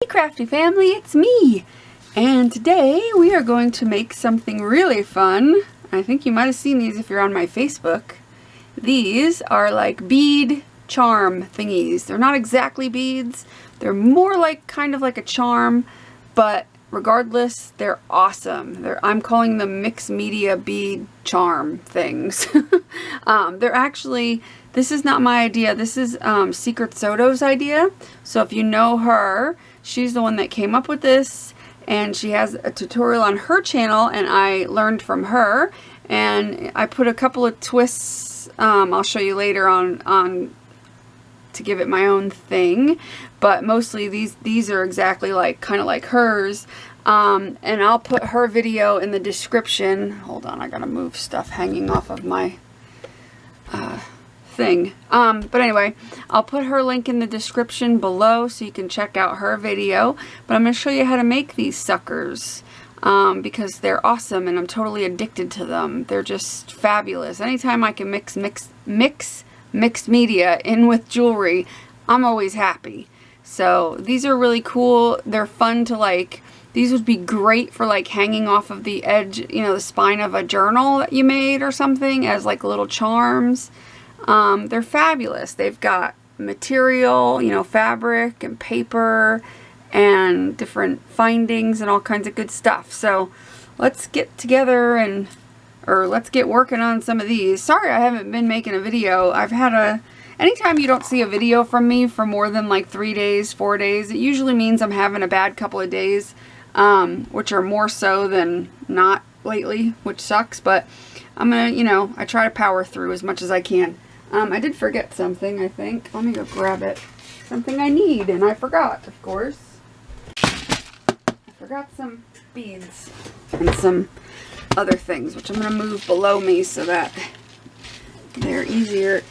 Hey crafty family, it's me! And today we are going to make something really fun. I think you might have seen these if you're on my Facebook. These are like bead charm thingies. They're not exactly beads. They're more like kind of like a charm, but regardless, they're awesome. I'm calling them mixed media bead charm things. They're actually, this is not my idea. This is Secret Soto's idea. So if you know her, she's the one that came up with this, and she has a tutorial on her channel, and I learned from her, and I put a couple of twists, I'll show you later on to give it my own thing, but mostly these are exactly like, kind of like hers, and I'll put her video in the description. Hold on, I gotta move stuff hanging off of my thing. But anyway, I'll put her link in the description below so you can check out her video. But I'm going to show you how to make these suckers because they're awesome and I'm totally addicted to them. They're just fabulous. Anytime I can mix mixed media in with jewelry, I'm always happy. So these are really cool. They're fun to like. These would be great for like hanging off of the edge, you know, the spine of a journal that you made or something as like little charms. They're fabulous. They've got material, you know, fabric and paper and different findings and all kinds of good stuff. So let's get together or let's get working on some of these. Sorry I haven't been making a video. Anytime you don't see a video from me for more than like 3 days, 4 days, it usually means I'm having a bad couple of days, which are more so than not lately, which sucks, but I'm gonna, you know, I try to power through as much as I can. I did forget something, I think. Let me go grab it. Something I need, and I forgot, of course. I forgot some beads and some other things, which I'm going to move below me so that they're easier,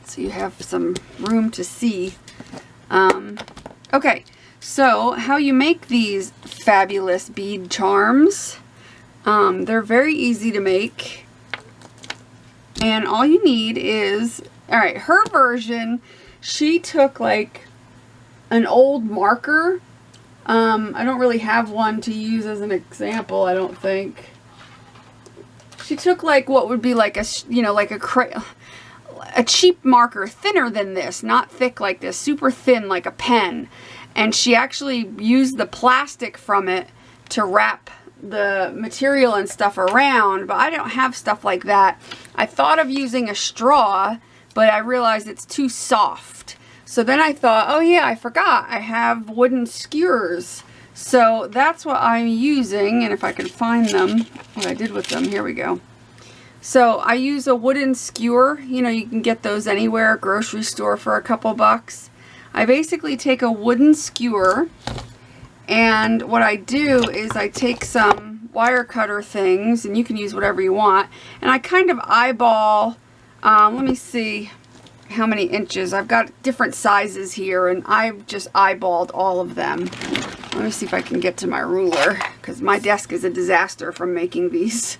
so you have some room to see. Okay, so how you make these fabulous bead charms. They're very easy to make. And all you need is, alright, her version, she took like an old marker. I don't really have one to use as an example, I don't think. She took like what would be like a, you know, like a cheap marker, thinner than this, not thick like this, super thin like a pen. And she actually used the plastic from it to wrap the material and stuff around, but I don't have stuff like that. I thought of using a straw, but I realized it's too soft. So then I thought, oh yeah, I forgot, I have wooden skewers. So that's what I'm using, and if I can find them, what I did with them, here we go. So I use a wooden skewer. You know, you can get those anywhere, grocery store for a couple bucks. I basically take a wooden skewer, and what I do is I take some wire cutter things, and you can use whatever you want, and I kind of eyeball, let me see how many inches. I've got different sizes here, and I've just eyeballed all of them. Let me see if I can get to my ruler, because my desk is a disaster from making these.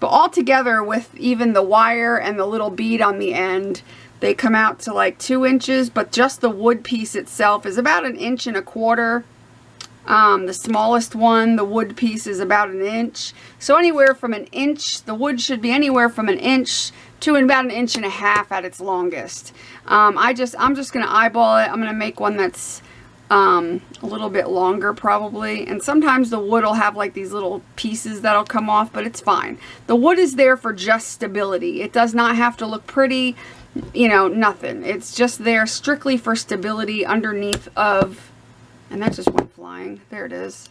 But all together with even the wire and the little bead on the end, they come out to like 2 inches, but just the wood piece itself is about 1.25 inches. The smallest one, the wood piece, is about 1 inch. So anywhere from 1 inch, the wood should be anywhere from 1 inch to about 1.5 inches at its longest. I'm just going to eyeball it. I'm going to make one that's a little bit longer probably. And sometimes the wood will have like these little pieces that'll come off, but it's fine. The wood is there for just stability. It does not have to look pretty, you know, nothing. It's just there strictly for stability underneath of... And that just went flying. There it is.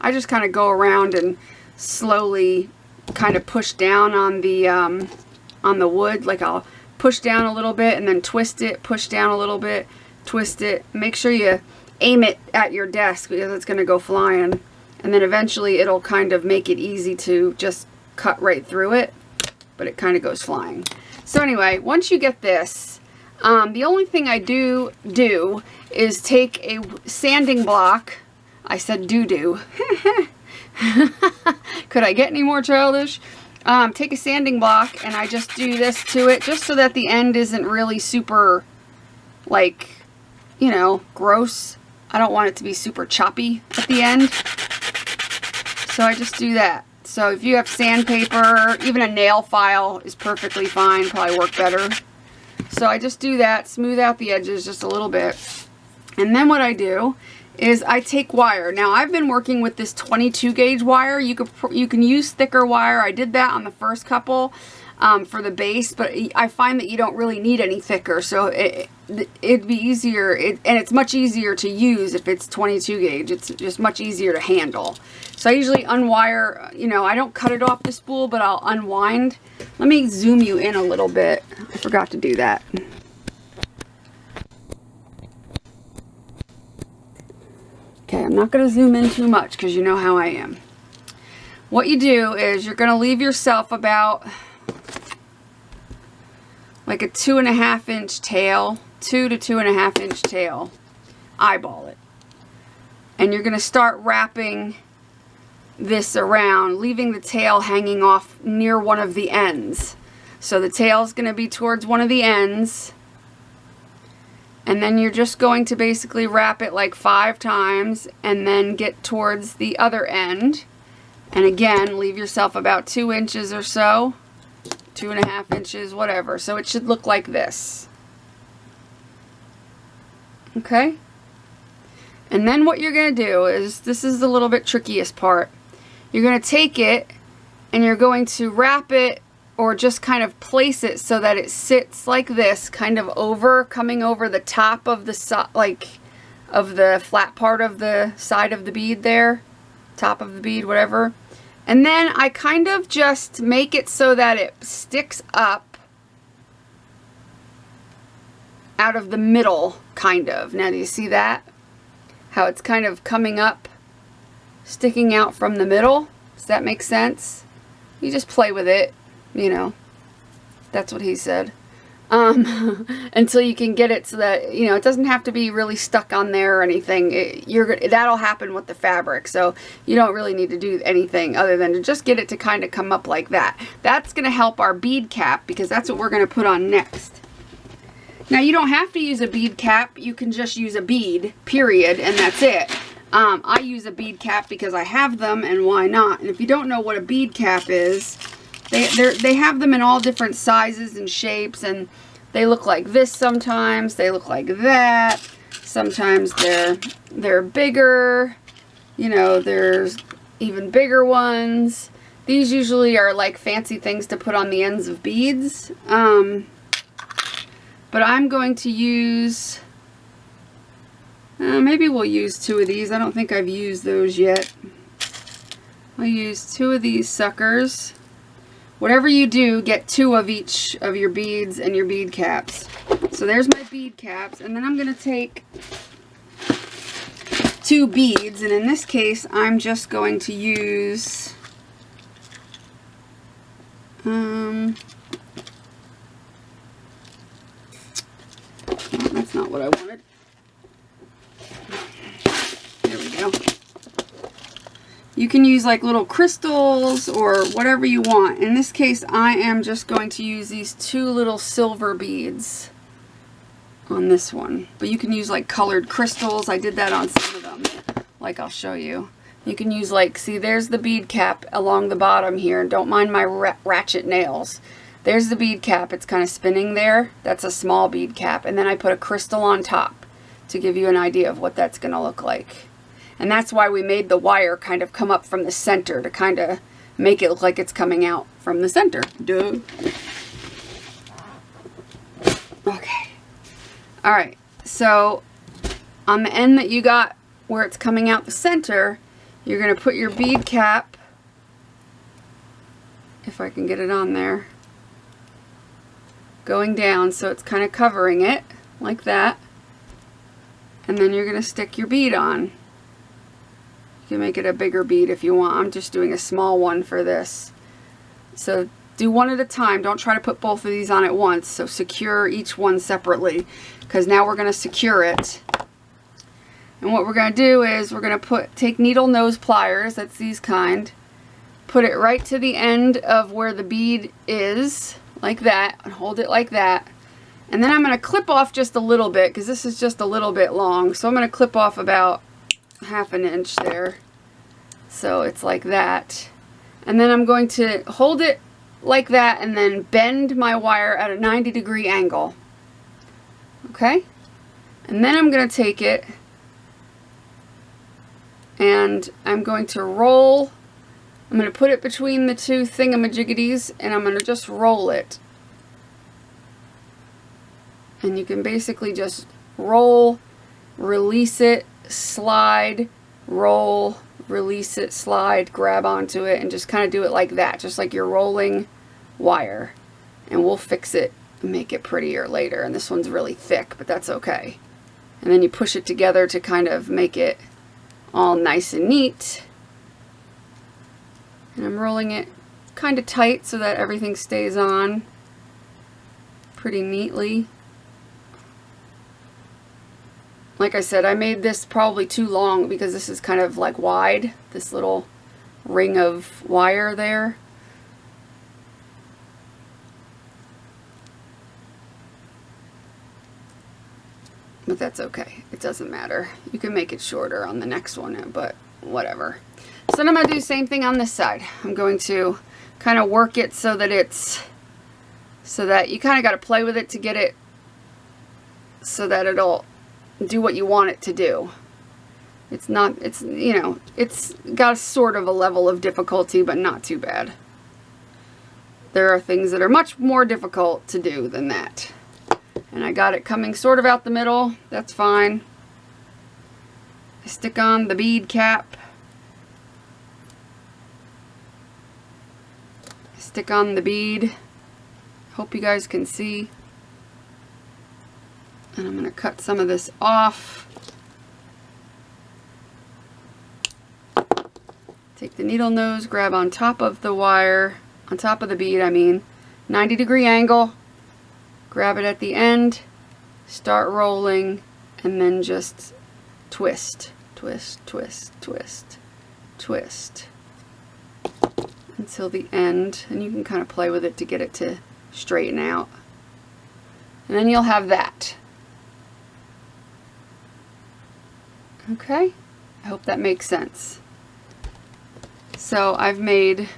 I just kind of go around and slowly kind of push down on the wood. Like I'll push down a little bit and then twist it, push down a little bit, twist it. Make sure you aim it at your desk because it's going to go flying. And then eventually it'll kind of make it easy to just cut right through it. But it kind of goes flying. So anyway, once you get this, the only thing I do is take a sanding block. I said doo-doo. Could I get any more childish? Take a sanding block and I just do this to it just so that the end isn't really super, like, you know, gross. I don't want it to be super choppy at the end. So I just do that. So if you have sandpaper, even a nail file is perfectly fine, probably work better. So I just do that, smooth out the edges just a little bit. And then what I do is I take wire. Now I've been working with this 22 gauge wire. You can use thicker wire. I did that on the first couple for the base, but I find that you don't really need any thicker. So it'd be easier, and it's much easier to use if it's 22 gauge. It's just much easier to handle. So I usually unwire, you know, I don't cut it off the spool, but I'll unwind. Let me zoom you in a little bit. I forgot to do that. Okay, I'm not going to zoom in too much because you know how I am. What you do is you're going to leave yourself about like a 2.5 inch tail, 2 to 2.5 inch tail. Eyeball it. And you're going to start wrapping this around, leaving the tail hanging off near one of the ends. So the tail is going to be towards one of the ends. And then you're just going to basically wrap it like 5 times and then get towards the other end. And again, leave yourself about 2 inches or so, 2.5 inches, whatever. So it should look like this. Okay? And then what you're going to do is, this is the little bit trickiest part. You're going to take it and you're going to wrap it or just kind of place it so that it sits like this, kind of over, coming over the top of the of the flat part of the side of the bead there, top of the bead, whatever. And then I kind of just make it so that it sticks up out of the middle, kind of. Now do you see that? How it's kind of coming up, sticking out from the middle. Does that make sense? You just play with it, you know. That's what he said. Until you can get it so that, you know, it doesn't have to be really stuck on there or anything. That'll happen with the fabric, so you don't really need to do anything other than to just get it to kind of come up like that. That's going to help our bead cap because that's what we're going to put on next. Now you don't have to use a bead cap. You can just use a bead, period, and that's it. I use a bead cap because I have them, and why not? And if you don't know what a bead cap is, they have them in all different sizes and shapes, and they look like this sometimes. They look like that. Sometimes they're bigger. You know, there's even bigger ones. These usually are like fancy things to put on the ends of beads. But I'm going to use, maybe we'll use 2 of these. I don't think I've used those yet. I'll use 2 of these suckers. Whatever you do, get 2 of each of your beads and your bead caps. So there's my bead caps, and then I'm going to take 2 beads, and in this case, I'm just going to use, that's not what I wanted. There we go. You can use like little crystals or whatever you want. In this case, I am just going to use these 2 little silver beads on this one. But you can use like colored crystals. I did that on some of them. Like I'll show you. You can use like, see, there's the bead cap along the bottom here. Don't mind my ratchet nails. There's the bead cap. It's kind of spinning there. That's a small bead cap. And then I put a crystal on top to give you an idea of what that's going to look like. And that's why we made the wire kind of come up from the center to kind of make it look like it's coming out from the center. Duh. Okay. Alright, so on the end that you got where it's coming out the center, you're going to put your bead cap, if I can get it on there, going down so it's kind of covering it like that. And then you're going to stick your bead on. You can make it a bigger bead if you want. I'm just doing a small one for this. So do one at a time. Don't try to put both of these on at once. So secure each one separately, because now we're going to secure it. And what we're going to do is we're going to take needle nose pliers, that's these kind, put it right to the end of where the bead is, like that, and hold it like that. And then I'm going to clip off just a little bit because this is just a little bit long. So I'm going to clip off about 1/2 inch there. So it's like that. And then I'm going to hold it like that and then bend my wire at a 90-degree angle. Okay? And then I'm going to take it and I'm going to roll. I'm going to put it between the two thingamajiggities and I'm going to just roll it. And you can basically just roll, release it, slide, roll, release it, slide, grab onto it, and just kind of do it like that, just like you're rolling wire. And we'll fix it and make it prettier later. And this one's really thick, but that's okay. And then you push it together to kind of make it all nice and neat. And I'm rolling it kind of tight so that everything stays on pretty neatly. Like I said, I made this probably too long because this is kind of like wide, this little ring of wire there. But that's okay. It doesn't matter. You can make it shorter on the next one, but whatever. So then I'm going to do the same thing on this side. I'm going to kind of work it so that it's, so that you kind of got to play with it to get it so that it'll do what you want it to do. It's not, it's, you know, it's got sort of a level of difficulty, but not too bad. There are things that are much more difficult to do than that. And I got it coming sort of out the middle. That's fine. I stick on the bead cap. Stick on the bead. Hope you guys can see. And I'm going to cut some of this off. Take the needle nose, grab on top of the wire, on top of the bead, 90-degree angle. Grab it at the end, start rolling, and then just twist, twist, twist, twist, twist until the end. And you can kind of play with it to get it to straighten out. And then you'll have that. Okay, I hope that makes sense. So I've made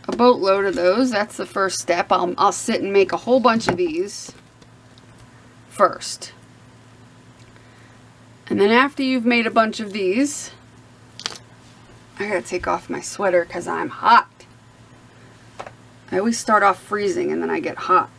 a boatload of those. That's the first step. I'll sit and make a whole bunch of these first. And then after you've made a bunch of these, I gotta take off my sweater because I'm hot. I always start off freezing and then I get hot.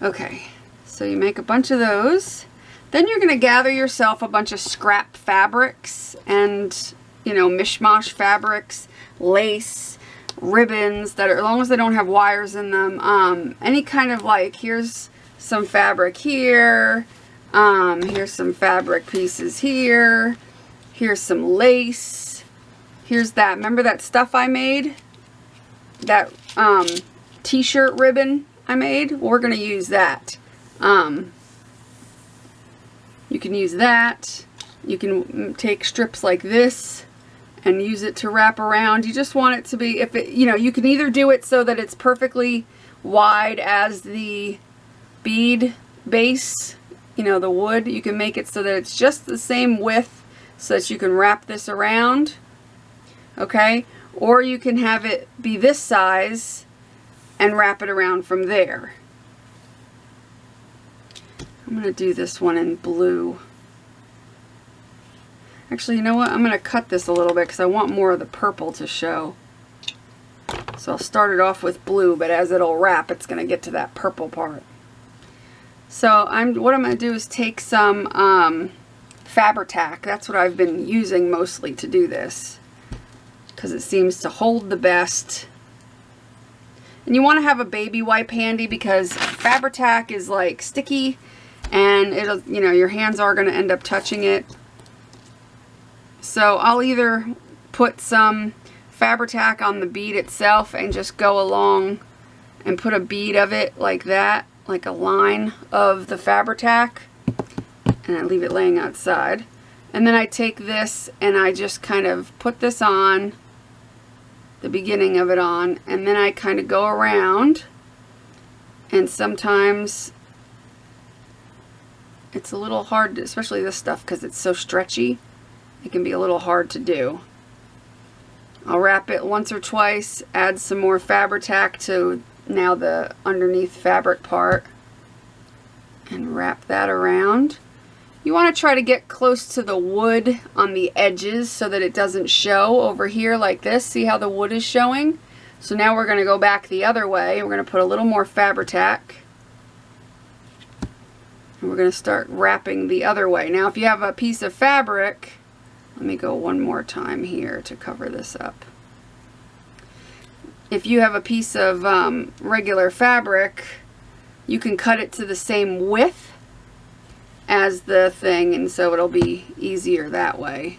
Okay, so you make a bunch of those. Then you're going to gather yourself a bunch of scrap fabrics and, you know, mishmash fabrics, lace, ribbons that are, as long as they don't have wires in them, any kind of, like, here's some fabric here, here's some fabric pieces here, here's some lace, here's that, remember that stuff I made? That t-shirt ribbon I made? Well, we're going to use that. You can use that. You can take strips like this and use it to wrap around. You just want it to be, if it, you know, you can either do it so that it's perfectly wide as the bead base, you know, the wood. You can make it so that it's just the same width so that you can wrap this around. Okay? Or you can have it be this size and wrap it around from there. I'm going to do this one in blue. Actually, you know what? I'm going to cut this a little bit because I want more of the purple to show. So I'll start it off with blue, but as it'll wrap, it's going to get to that purple part. So what I'm going to do is take some Fabri-Tac. That's what I've been using mostly to do this, because it seems to hold the best. And you want to have a baby wipe handy because Fabri-Tac is like sticky and it'll, you know, your hands are going to end up touching it. So I'll either put some Fabri-Tac on the bead itself and just go along and put a bead of it like that, like a line of the Fabri-Tac, and I leave it laying outside. And then I take this and I just kind of put this on, the beginning of it on, and then I kind of go around and sometimes it's a little hard, especially this stuff, because it's so stretchy. It can be a little hard to do. I'll wrap it once or twice, add some more Fabri-Tac to now the underneath fabric part, and wrap that around. You want to try to get close to the wood on the edges so that it doesn't show over here like this. See how the wood is showing? So now we're going to go back the other way. We're going to put a little more Fabri-Tac. And we're going to start wrapping the other way. Now if you have a piece of fabric, let me go one more time here to cover this up. If you have a piece of regular fabric, you can cut it to the same width as the thing, and so it'll be easier that way.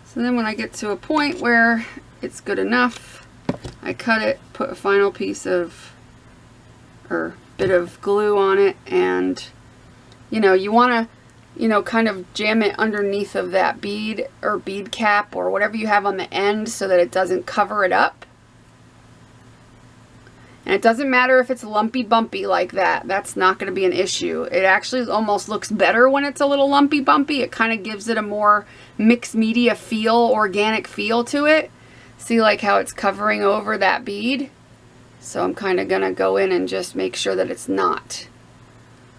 So then when I get to a point where it's good enough, I cut it, put a final piece of, or bit of glue on it, and you know, you want to, you know, kind of jam it underneath of that bead or bead cap or whatever you have on the end so that it doesn't cover it up. And it doesn't matter if it's lumpy bumpy like that. That's not going to be an issue. It actually almost looks better when it's a little lumpy bumpy. It kind of gives it a more mixed media feel, organic feel to it. See like how it's covering over that bead? So I'm kind of going to go in and just make sure that it's not.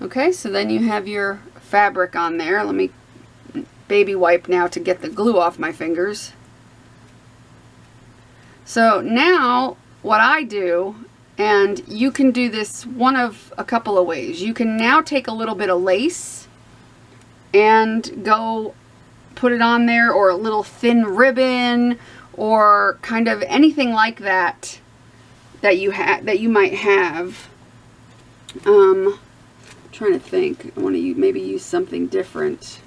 Okay, so then you have your fabric on there. Let me baby wipe now to get the glue off my fingers. So now what I do, and you can do this one of a couple of ways. You can now take a little bit of lace and go put it on there, or a little thin ribbon, or kind of anything like that that you might have. Trying to think. I want to maybe use something different.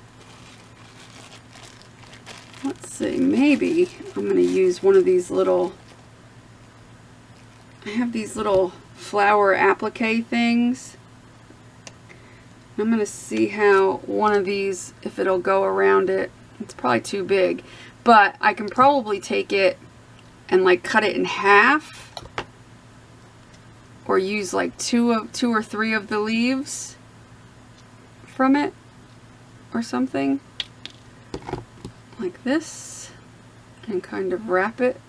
Let's see. Maybe I'm going to use one of these little. I have these little flower applique things. I'm going to see how one of these, if it'll go around it. It's probably too big, but I can probably take it and like cut it in half, or use like two or three of the leaves from it or something like this, and kind of wrap it.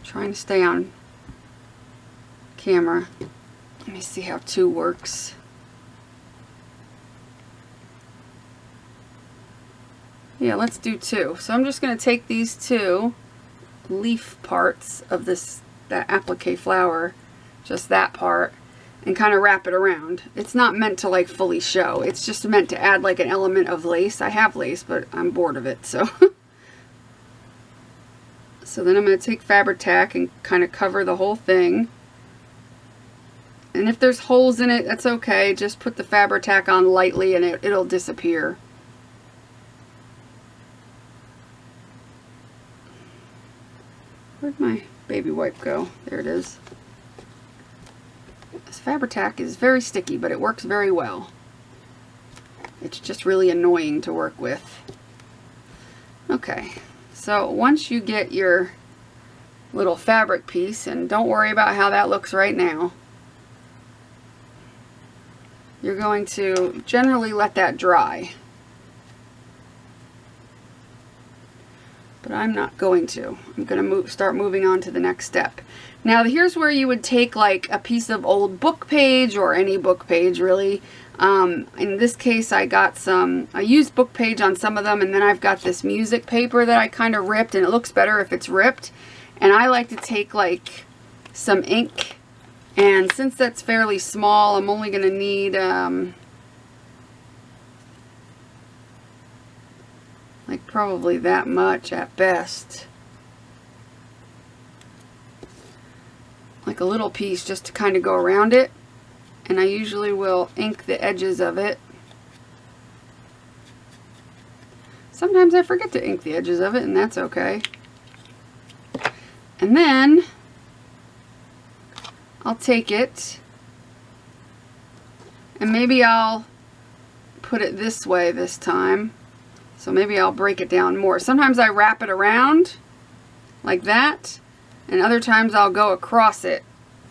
Trying to stay on camera. Let me see how 2 works. Yeah, let's do 2. So I'm just going to take these 2 leaf parts of that applique flower, just that part, and kind of wrap it around. It's not meant to like fully show. It's just meant to add like an element of lace. I have lace, but I'm bored of it, so. So then I'm going to take Fabri-Tac and kind of cover the whole thing. And if there's holes in it, that's okay. Just put the Fabri-Tac on lightly and it'll disappear. Where'd my baby wipe go? There it is. This Fabri-Tac is very sticky, but it works very well. It's just really annoying to work with. Okay, so once you get your little fabric piece, and don't worry about how that looks right now, you're going to generally let that dry. But I'm not going to. I'm going to start moving on to the next step. Now here's where you would take like a piece of old book page, or any book page really. In this case I got I used book page on some of them, and then I've got this music paper that I kind of ripped, and it looks better if it's ripped. And I like to take like some ink, and since that's fairly small, I'm only going to need like probably that much at best. Like a little piece just to kind of go around it. And I usually will ink the edges of it. Sometimes I forget to ink the edges of it, and that's okay. And then I'll take it and maybe I'll put it this way this time. So maybe I'll break it down more. Sometimes I wrap it around like that, and other times I'll go across it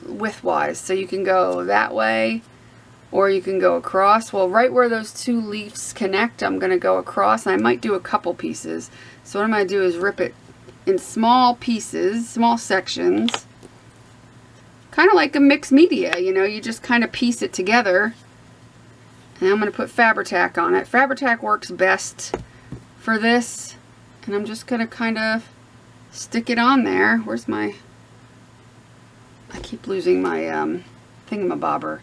widthwise. So you can go that way or you can go across. Well, right where those two leaves connect, I'm going to go across, and I might do a couple pieces. So what I'm going to do is rip it in small pieces, small sections, kind of like a mixed media, you know, you just kind of piece it together. And I'm going to put Fabri-Tac on it. Fabri-Tac works best for this, and I'm just going to kind of stick it on there. Where's my, I keep losing my thingamabobber.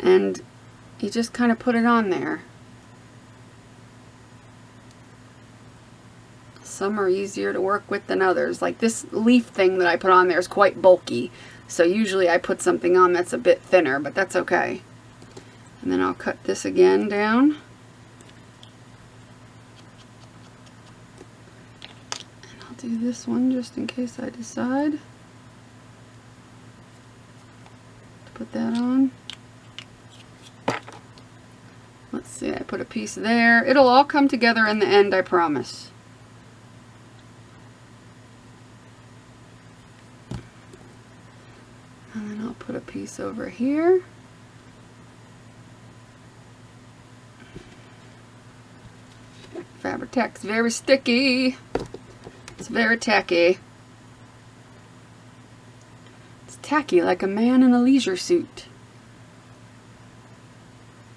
And you just kind of put it on there. Some are easier to work with than others. Like this leaf thing that I put on there is quite bulky, so usually I put something on that's a bit thinner, but that's okay. And then I'll cut this again down. And I'll do this one just in case I decide to put that on. Let's see, I put a piece there. It'll all come together in the end, I promise. And then I'll put a piece over here. Fabri-Tac's very sticky. It's very tacky. It's tacky like a man in a leisure suit.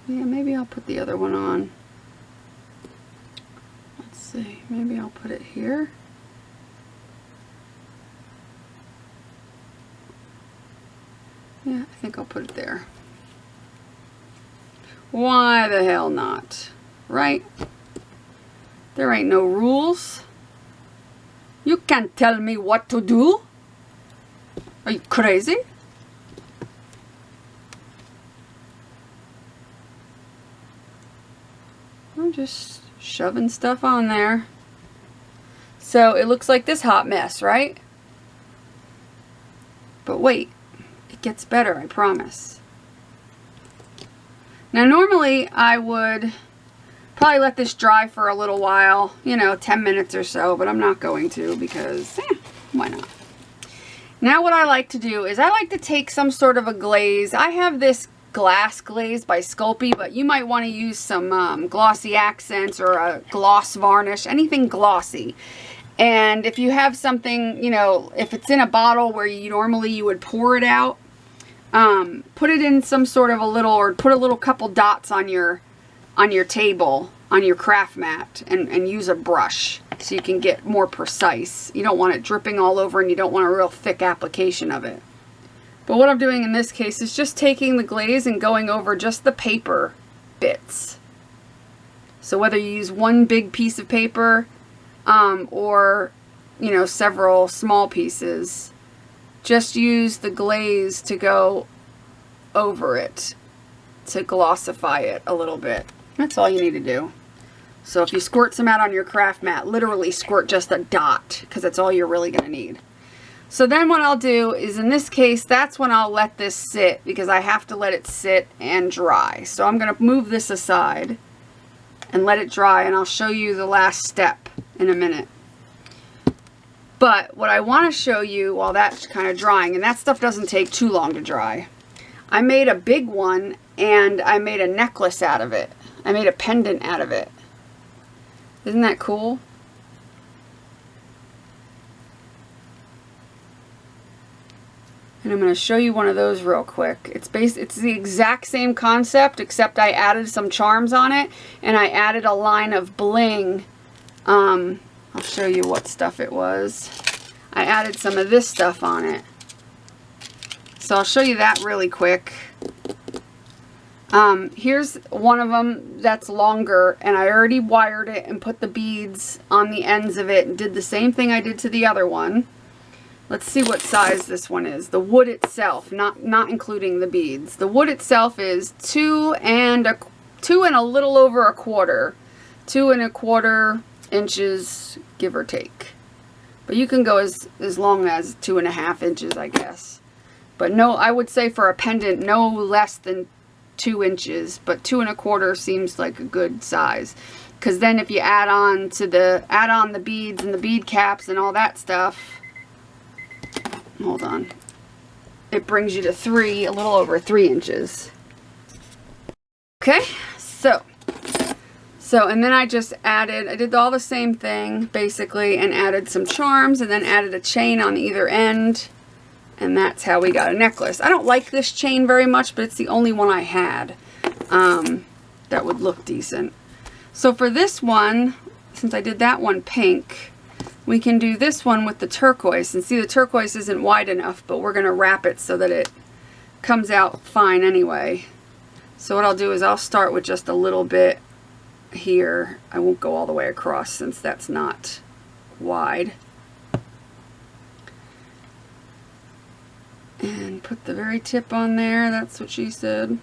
Yeah, maybe I'll put the other one on. Let's see, maybe I'll put it here. Yeah, I think I'll put it there. Why the hell not? Right? There ain't no rules. You can't tell me what to do. Are you crazy? I'm just shoving stuff on there. So it looks like this hot mess, right? But wait, it gets better, I promise. Now normally I would probably let this dry for a little while, you know, 10 minutes or so, but I'm not going to because, why not? Now what I like to do is I like to take some sort of a glaze. I have this glass glaze by Sculpey, but you might want to use some glossy accents or a gloss varnish, anything glossy. And if you have something, you know, if it's in a bottle where you would pour it out, put it in some sort of a little, or put a little couple dots on your table, on your craft mat, and use a brush so you can get more precise. You don't want it dripping all over, and you don't want a real thick application of it. But what I'm doing in this case is just taking the glaze and going over just the paper bits. So whether you use one big piece of paper or, you know, several small pieces, just use the glaze to go over it to glossify it a little bit. That's all you need to do. So if you squirt some out on your craft mat, literally squirt just a dot, because that's all you're really going to need. So then what I'll do is, in this case, that's when I'll let this sit, because I have to let it sit and dry. So I'm going to move this aside and let it dry, and I'll show you the last step in a minute. But what I want to show you while that's kind of drying, and that stuff doesn't take too long to dry, I made a big one and I made a necklace out of it. I made a pendant out of it. Isn't that cool? And I'm going to show you one of those real quick. It's the exact same concept, except I added some charms on it, and I added a line of bling. I'll show you what stuff it was. I added some of this stuff on it. So I'll show you that really quick. Here's one of them that's longer, and I already wired it and put the beads on the ends of it and did the same thing I did to the other one. Let's see what size this one is. The wood itself, not including the beads. The wood itself is 2 and a little over a quarter. 2 1/4 inches, give or take. But you can go as long as 2.5 inches, I guess. But no, I would say for a pendant, no less than 2 inches, but 2.25 seems like a good size. Because then if you add on the beads and the bead caps and all that stuff, hold on, it brings you to a little over 3 inches. Okay, so and then I did all the same thing basically, and added some charms, and then added a chain on either end, and that's how we got a necklace. I don't like this chain very much, but it's the only one I had that would look decent. So for this one, since I did that one pink, we can do this one with the turquoise. And see, the turquoise isn't wide enough, but we're going to wrap it so that it comes out fine anyway. So what I'll do is I'll start with just a little bit here. I won't go all the way across since that's not wide. And put the very tip on there. That's what she said.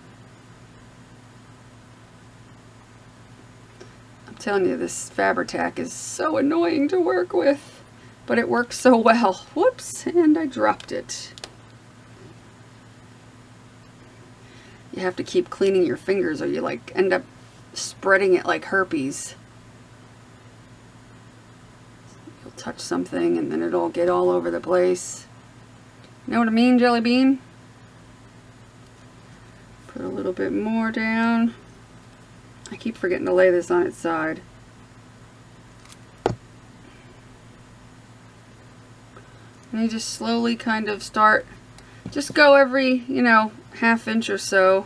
I'm telling you, this Fabri-Tac is so annoying to work with, but it works so well. Whoops, and I dropped it. You have to keep cleaning your fingers or you like end up spreading it like herpes. You'll touch something and then it'll get all over the place. You know what I mean, Jelly Bean? Put a little bit more down. I keep forgetting to lay this on its side. And you just slowly kind of start, just go every, you know, ½ inch or so.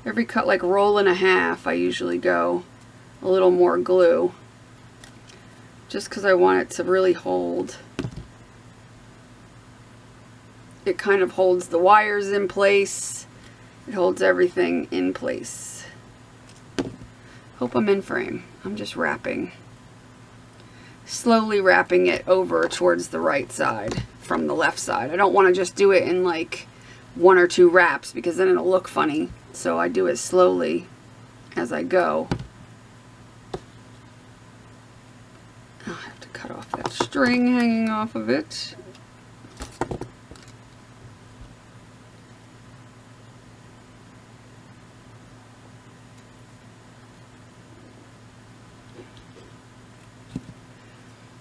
Every cut, like roll and a half, I usually go a little more glue. Just because I want it to really hold. It kind of holds the wires in place. It holds everything in place. Hope I'm in frame. I'm just wrapping. Slowly wrapping it over towards the right side from the left side. I don't want to just do it in like 1 or 2 wraps because then it'll look funny. So I do it slowly as I go. I'll have to cut off that string hanging off of it.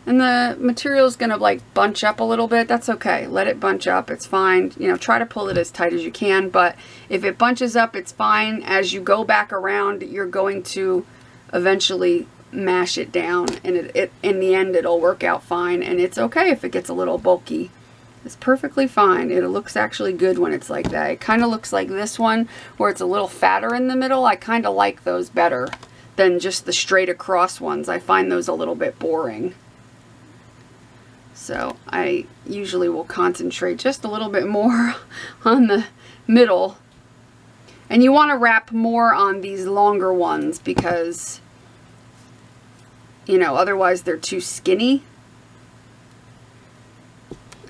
And the material is going to like bunch up a little bit. That's okay. Let it bunch up. It's fine. You know, try to pull it as tight as you can. But if it bunches up, it's fine. As you go back around, you're going to eventually mash it down. And it in the end, it'll work out fine. And it's okay if it gets a little bulky. It's perfectly fine. It looks actually good when it's like that. It kind of looks like this one where it's a little fatter in the middle. I kind of like those better than just the straight across ones. I find those a little bit boring. So I usually will concentrate just a little bit more on the middle. And you want to wrap more on these longer ones because, you know, otherwise they're too skinny.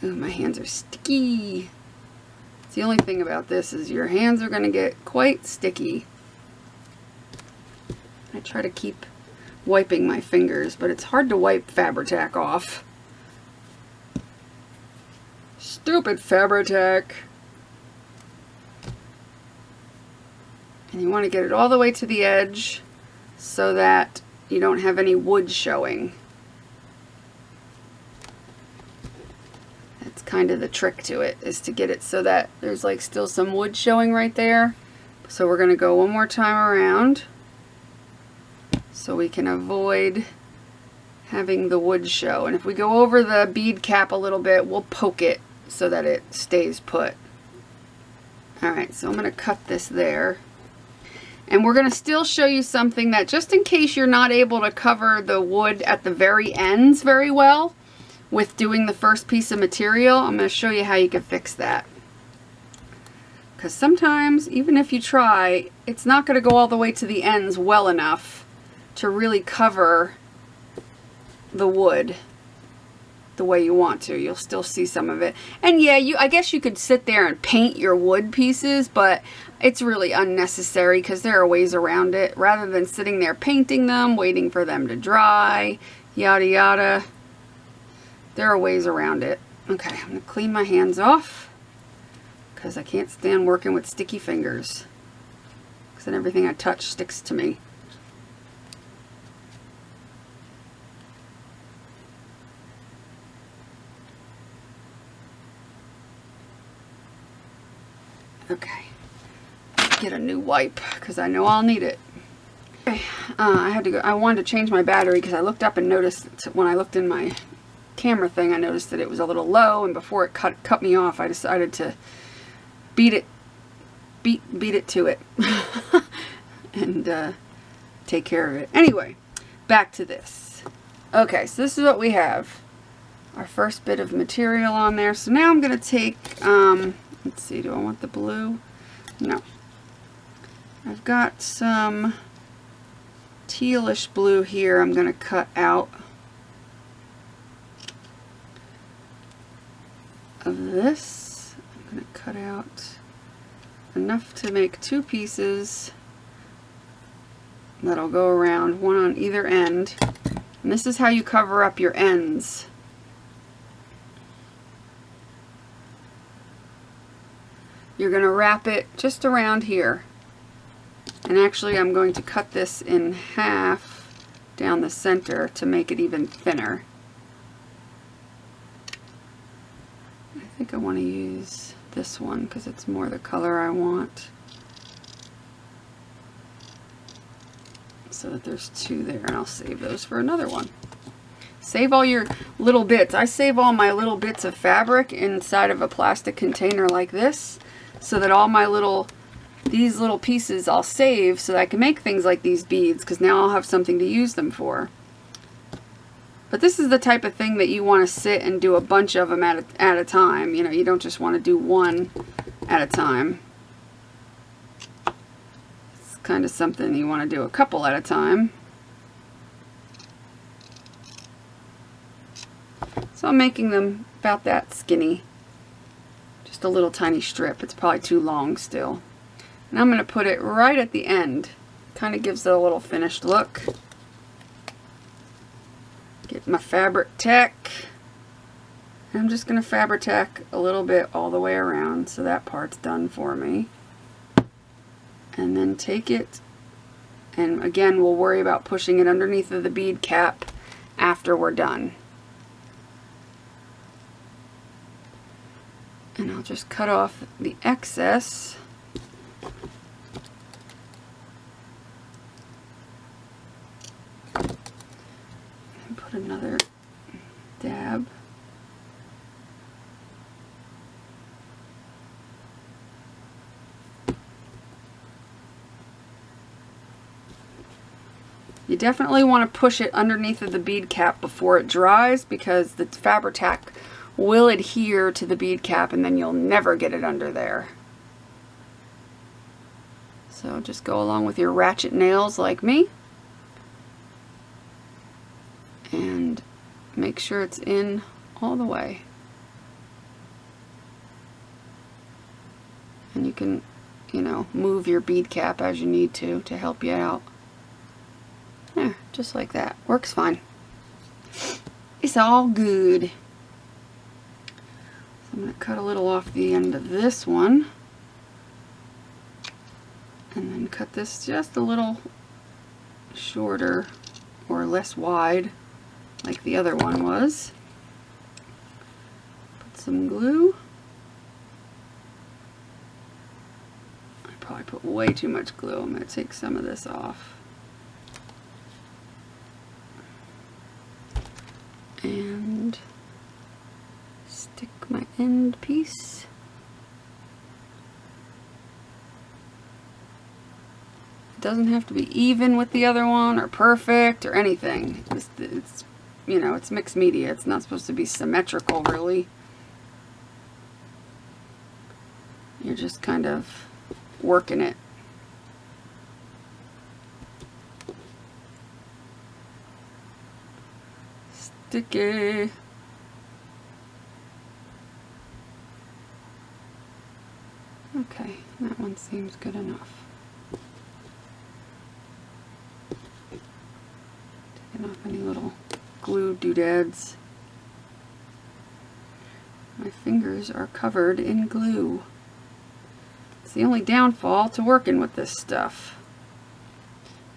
Ooh, my hands are sticky. It's the only thing about this is your hands are going to get quite sticky. I try to keep wiping my fingers, but it's hard to wipe Fabri-Tac off. Stupid Fabri-Tac. And you want to get it all the way to the edge so that you don't have any wood showing. That's kind of the trick to it, is to get it so that there's like still some wood showing right there. So we're going to go one more time around so we can avoid having the wood show. And if we go over the bead cap a little bit, we'll poke it so that it stays put. Alright, so I'm going to cut this there. And we're going to still show you something that, just in case you're not able to cover the wood at the very ends very well with doing the first piece of material, I'm going to show you how you can fix that. Because sometimes, even if you try, it's not going to go all the way to the ends well enough to really cover the wood the way you want to. You'll still see some of it. And yeah, I guess you could sit there and paint your wood pieces, but it's really unnecessary because there are ways around it. Rather than sitting there painting them, waiting for them to dry, yada yada. there are ways around it. Okay, I'm going to clean my hands off because I can't stand working with sticky fingers, because then everything I touch sticks to me. Okay, get a new wipe because I know I'll need it. Okay, I wanted to change my battery because I looked up and noticed when I looked in my camera thing, I noticed that it was a little low, and before it cut me off, I decided to beat it to it and take care of it. Anyway, back to this. Okay, so this is what we have. Our first bit of material on there. So now I'm going to take, let's see, do I want the blue? No. I've got some tealish blue here I'm going to cut out of this. I'm going to cut out enough to make 2 pieces that'll go around, one on either end. And this is how you cover up your ends. You're going to wrap it just around here. And actually I'm going to cut this in half down the center to make it even thinner. I think I want to use this one because it's more the color I want. So that there's 2 there, and I'll save those for another one. Save all your little bits. I save all my little bits of fabric inside of a plastic container like this, so that all my these little pieces I'll save so that I can make things like these beads, because now I'll have something to use them for. But this is the type of thing that you want to sit and do a bunch of them at a time. You know, you don't just want to do one at a time. It's kind of something you want to do a couple at a time. So I'm making them about that skinny. Just a little tiny strip. It's probably too long still. And I'm going to put it right at the end. Kind of gives it a little finished look. Get my fabric tack. I'm just going to fabric tack a little bit all the way around, so that part's done for me. And then take it, and again we'll worry about pushing it underneath of the bead cap after we're done. And I'll just cut off the excess. And put another dab. You definitely want to push it underneath of the bead cap before it dries, because the fabric tack will adhere to the bead cap and then you'll never get it under there. So just go along with your ratchet nails like me and make sure it's in all the way. And you can, you know, move your bead cap as you need to help you out. There, just like that. Works fine. It's all good. So I'm going to cut a little off the end of this one. And then cut this just a little shorter or less wide like the other one was. Put some glue. I probably put way too much glue. I'm going to take some of this off. And stick my end piece. It doesn't have to be even with the other one or perfect or anything. It's you know, it's mixed media. It's not supposed to be symmetrical, really. You're just kind of working it. Sticky. Okay, that one seems good enough. Taking off any little glue doodads. My fingers are covered in glue. It's the only downfall to working with this stuff.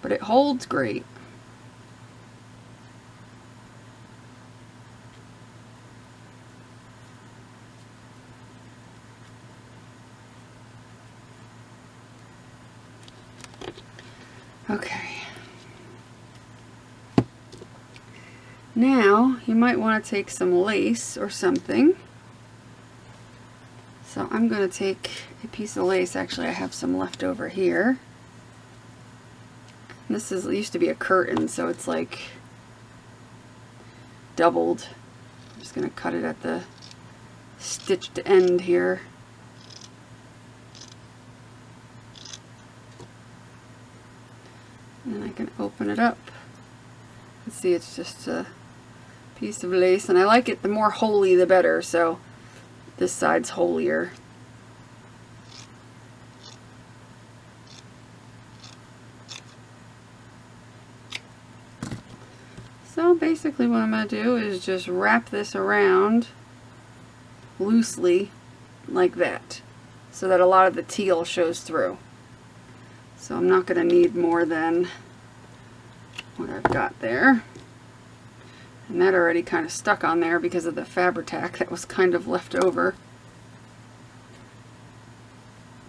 But it holds great. Okay. Now you might want to take some lace or something. So I'm going to take a piece of lace. Actually, I have some left over here. This used to be a curtain, so it's like doubled. I'm just going to cut it at the stitched end here. And then I can open it up. You can see it's just a piece of lace, and I like it, the more holy the better, so this side's holier. So basically what I'm going to do is just wrap this around loosely like that, so that a lot of the teal shows through. So I'm not going to need more than what I've got there. And that already kind of stuck on there because of the Fabri-Tac that was kind of left over.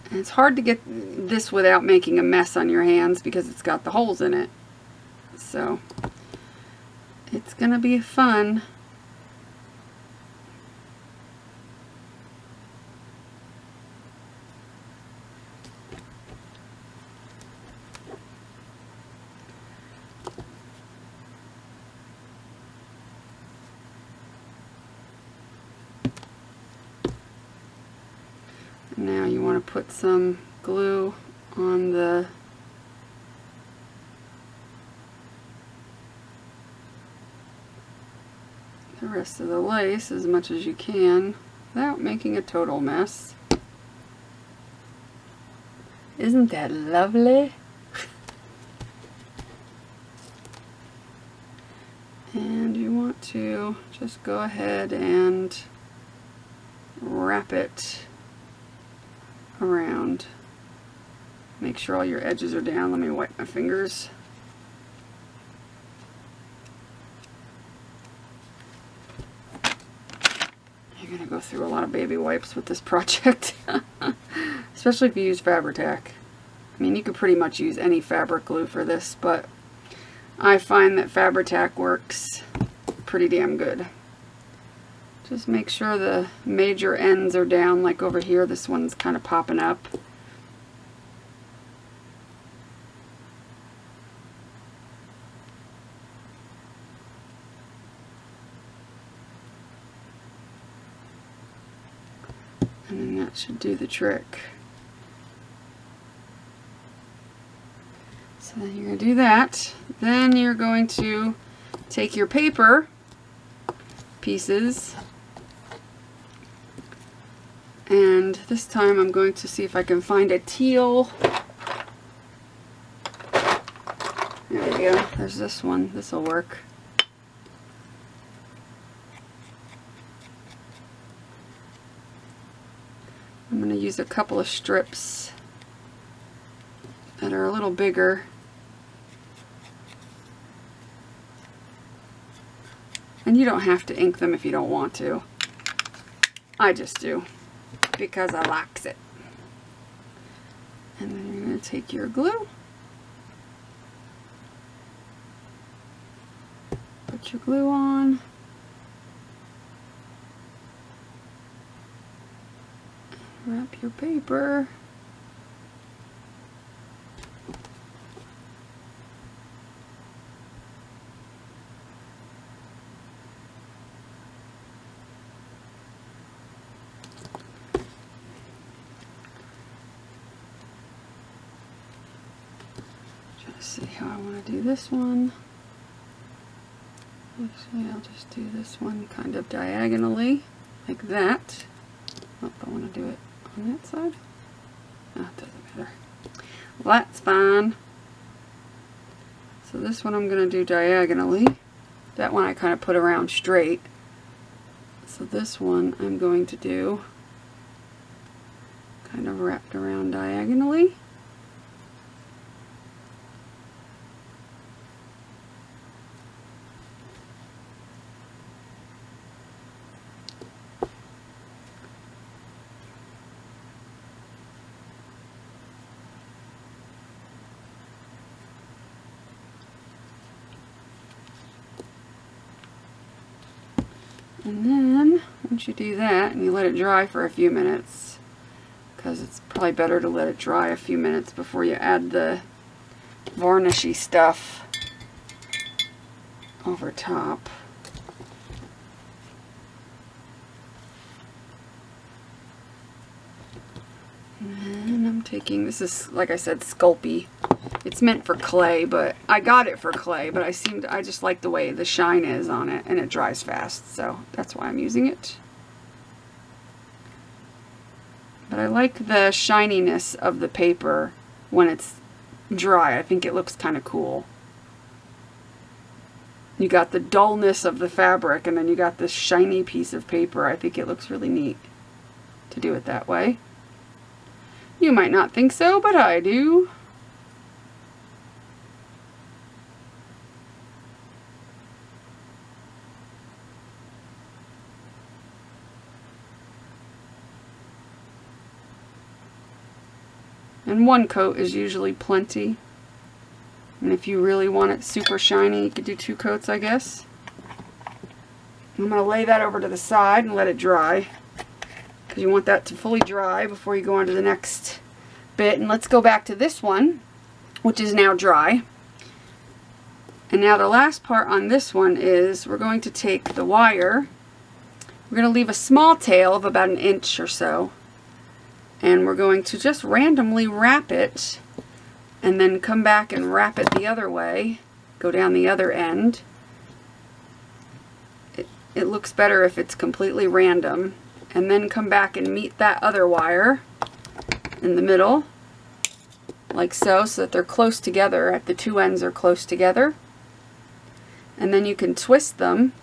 And it's hard to get this without making a mess on your hands because it's got the holes in it. So it's going to be fun. Now you want to put some glue on the rest of the lace as much as you can without making a total mess. Isn't that lovely? And you want to just go ahead and wrap it around. Make sure all your edges are down. Let me wipe my fingers. You're going to go through a lot of baby wipes with this project. Especially if you use Fabri-Tac. I mean, you could pretty much use any fabric glue for this, but I find that Fabri-Tac works pretty damn good. Just make sure the major ends are down, like over here. This one's kind of popping up. And then that should do the trick. So then you're going to do that. Then you're going to take your paper pieces, and this time I'm going to see if I can find a teal. There we go. There's this one. This will work. I'm going to use a couple of strips that are a little bigger. And you don't have to ink them if you don't want to. I just do because I likes it. And then you're going to take your glue. Put your glue on. Wrap your paper. See how I want to do this one. Actually, I'll just do this one kind of diagonally, like that. Oh, I want to do it on that side. Oh, it doesn't matter. Well, that's fine. So this one I'm going to do diagonally. That one I kind of put around straight. So this one I'm going to do kind of wrapped around diagonally. And then, once you do that, and you let it dry for a few minutes, because it's probably better to let it dry a few minutes before you add the varnishy stuff over top. And then I'm taking, this is, like I said, Sculpey. It's meant for clay, but I got it for clay, but I just like the way the shine is on it, and it dries fast, so that's why I'm using it. But I like the shininess of the paper when it's dry. I think it looks kind of cool. You got the dullness of the fabric, and then you got this shiny piece of paper. I think it looks really neat to do it that way. You might not think so, but I do. And one coat is usually plenty. And if you really want it super shiny, you could do 2 coats, I guess. I'm going to lay that over to the side and let it dry, because you want that to fully dry before you go on to the next bit. And let's go back to this one, which is now dry. And now the last part on this one is we're going to take the wire. We're going to leave a small tail of about 1 inch or so. And we're going to just randomly wrap it, and then come back and wrap it the other way, go down the other end. It looks better if it's completely random, and then come back and meet that other wire in the middle, like so, so that they're close together, at the 2 ends are close together. And then you can twist them.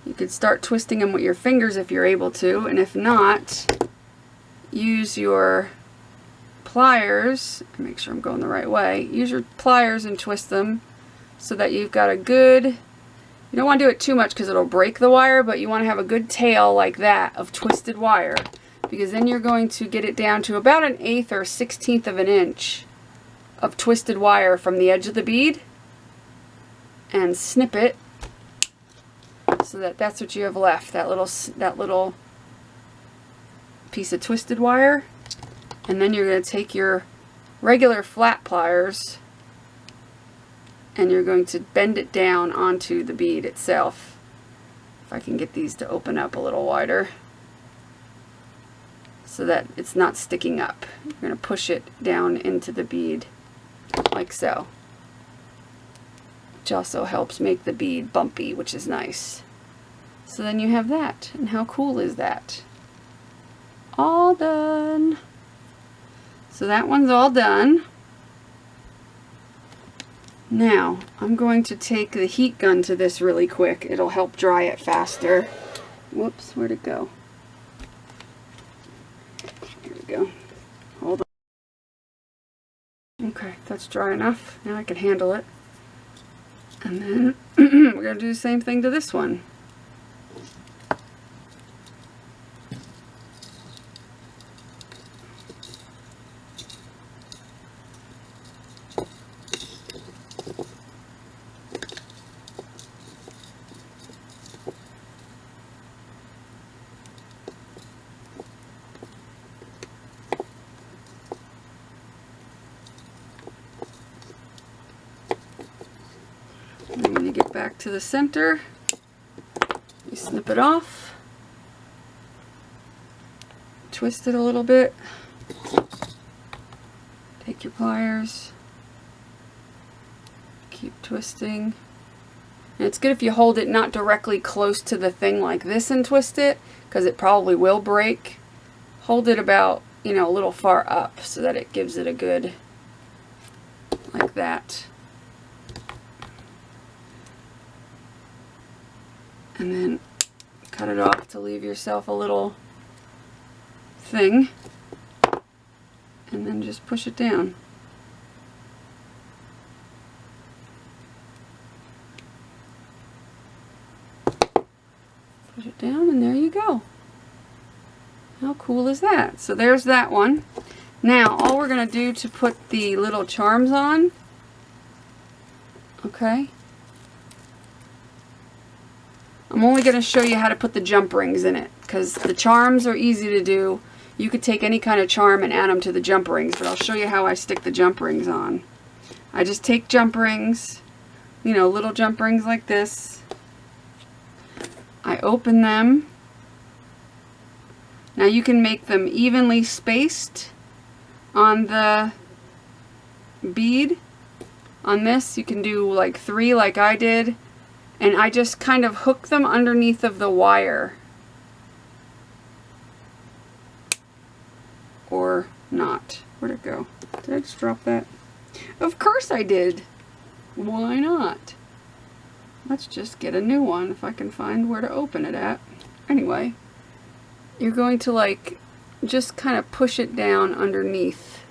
You could start twisting them with your fingers if you're able to, and if not, use your pliers. Make sure I'm going the right way. Use your pliers and twist them so that you've got a good, you don't want to do it too much because it'll break the wire, but you want to have a good tail like that of twisted wire, because then you're going to get it down to about 1/8 or 1/16 of an inch of twisted wire from the edge of the bead, and snip it so that that's what you have left, that little piece of twisted wire. And then you're going to take your regular flat pliers and you're going to bend it down onto the bead itself. If I can get these to open up a little wider so that it's not sticking up. You're going to push it down into the bead like so, which also helps make the bead bumpy, which is nice. So then you have that, and how cool is that? All done. So that one's all done. Now I'm going to take the heat gun to this really quick. It'll help dry it faster. Whoops, where'd it go? Here we go. Hold on. Okay, that's dry enough. Now I can handle it. And then we're going to do the same thing to this one. And when you get back to the center, you snip it off, twist it a little bit, take your pliers, keep twisting. And it's good if you hold it not directly close to the thing like this and twist it, because it probably will break. Hold it about, a little far up so that it gives it a good, like that. And then cut it off to leave yourself a little thing, and then just push it down. Push it down, and there you go. How cool is that? So there's that one. Now all we're going to do to put the little charms on, okay, I'm only going to show you how to put the jump rings in it, because the charms are easy to do. You could take any kind of charm and add them to the jump rings, but I'll show you how I stick the jump rings on. I just take jump rings, you know, little jump rings like this. I open them. Now you can make them evenly spaced on the bead. On this you can do like 3 like I did, and I just kind of hook them underneath of the wire. Or not. Where'd it go? Did I just drop that? Of course I did. Why not? Let's just get a new one if I can find where to open it at. Anyway, you're going to like just kind of push it down underneath.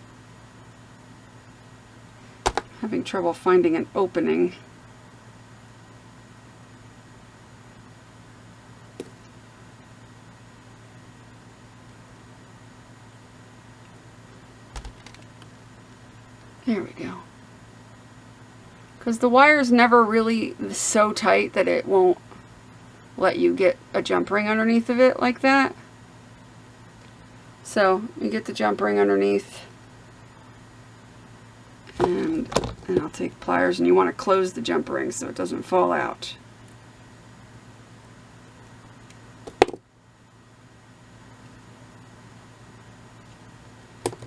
Having trouble finding an opening. There we go. Because the wire's never really so tight that it won't let you get a jump ring underneath of it like that. So you get the jump ring underneath, and I'll take pliers, and you want to close the jump ring so it doesn't fall out.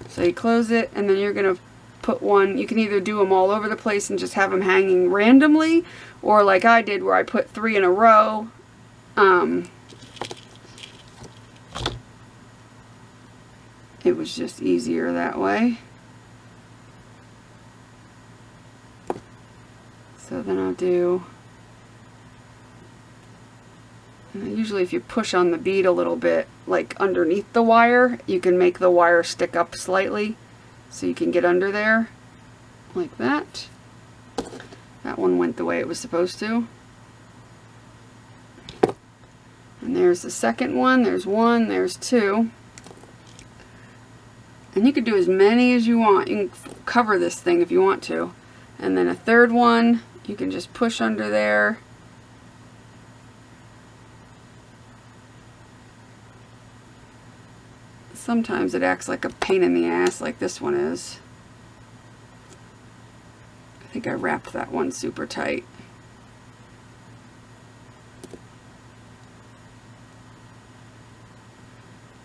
So you close it, and then you're going to put one. You can either do them all over the place and just have them hanging randomly, or like I did where I put 3 in a row. It was just easier that way. So then I'll do, and usually if you push on the bead a little bit, like underneath the wire, you can make the wire stick up slightly so you can get under there, like that. That one went the way it was supposed to. And there's the second one. There's 1, there's 2. And you could do as many as you want. You can cover this thing if you want to. And then a third one, you can just push under there. Sometimes it acts like a pain in the ass, like this one is. I think I wrapped that one super tight.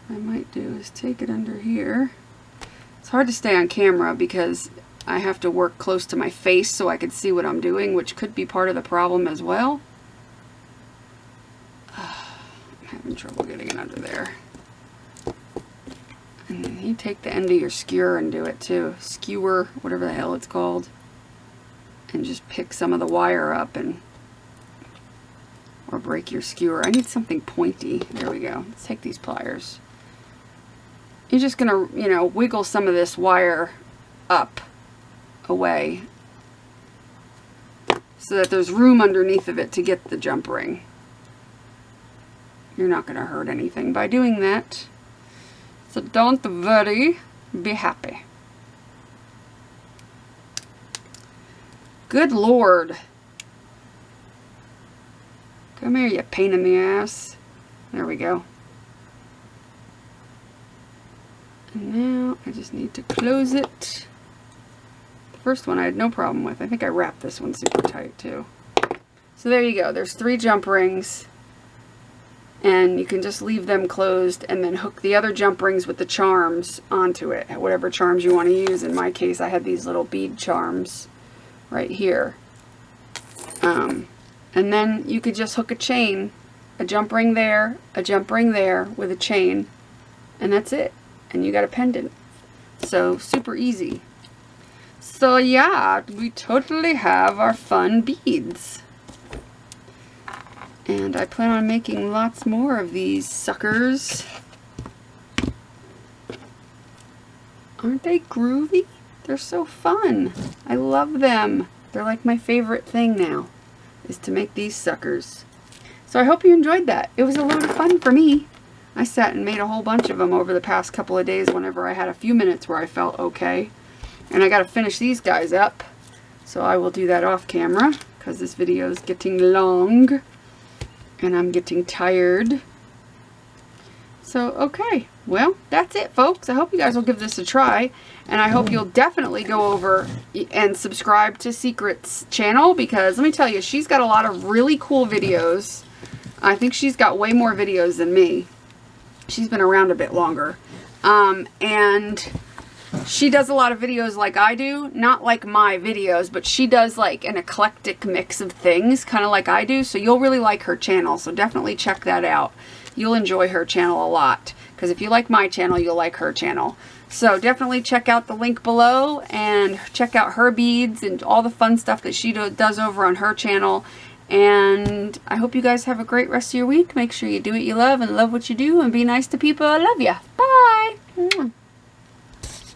What I might do is take it under here. It's hard to stay on camera because I have to work close to my face so I can see what I'm doing, which could be part of the problem as well. I'm having trouble getting it under there. And then you take the end of your skewer and do it too. Skewer, whatever the hell it's called. And just pick some of the wire up and, or break your skewer. I need something pointy. There we go. Let's take these pliers. You're just gonna, you know, wiggle some of this wire up away so that there's room underneath of it to get the jump ring. You're not gonna hurt anything by doing that. So don't worry, be happy. Good Lord. Come here, you pain in the ass. There we go. And now I just need to close it. The first one I had no problem with. I think I wrapped this one super tight too. So there you go. There's 3 jump rings. And you can just leave them closed and then hook the other jump rings with the charms onto it. Whatever charms you want to use. In my case, I had these little bead charms right here. And then you could just hook a chain, a jump ring there, a jump ring there with a chain, and that's it. And you got a pendant. So super easy. So yeah, we totally have our fun beads. And I plan on making lots more of these suckers. Aren't they groovy? They're so fun. I love them. They're like my favorite thing now, is to make these suckers. So I hope you enjoyed that. It was a lot of fun for me. I sat and made a whole bunch of them over the past couple of days whenever I had a few minutes where I felt okay. And I got to finish these guys up. So I will do that off camera because this video is getting long. And I'm getting tired. So, okay. Well, that's it, folks. I hope you guys will give this a try. And I hope you'll definitely go over and subscribe to Secret's channel. Because, let me tell you, she's got a lot of really cool videos. I think she's got way more videos than me. She's been around a bit longer. And she does a lot of videos like I do. Not like my videos, but she does like an eclectic mix of things, kind of like I do. So you'll really like her channel. So definitely check that out. You'll enjoy her channel a lot. Because if you like my channel, you'll like her channel. So definitely check out the link below and check out her beads and all the fun stuff that she does over on her channel. And I hope you guys have a great rest of your week. Make sure you do what you love and love what you do and be nice to people. I love ya. Bye.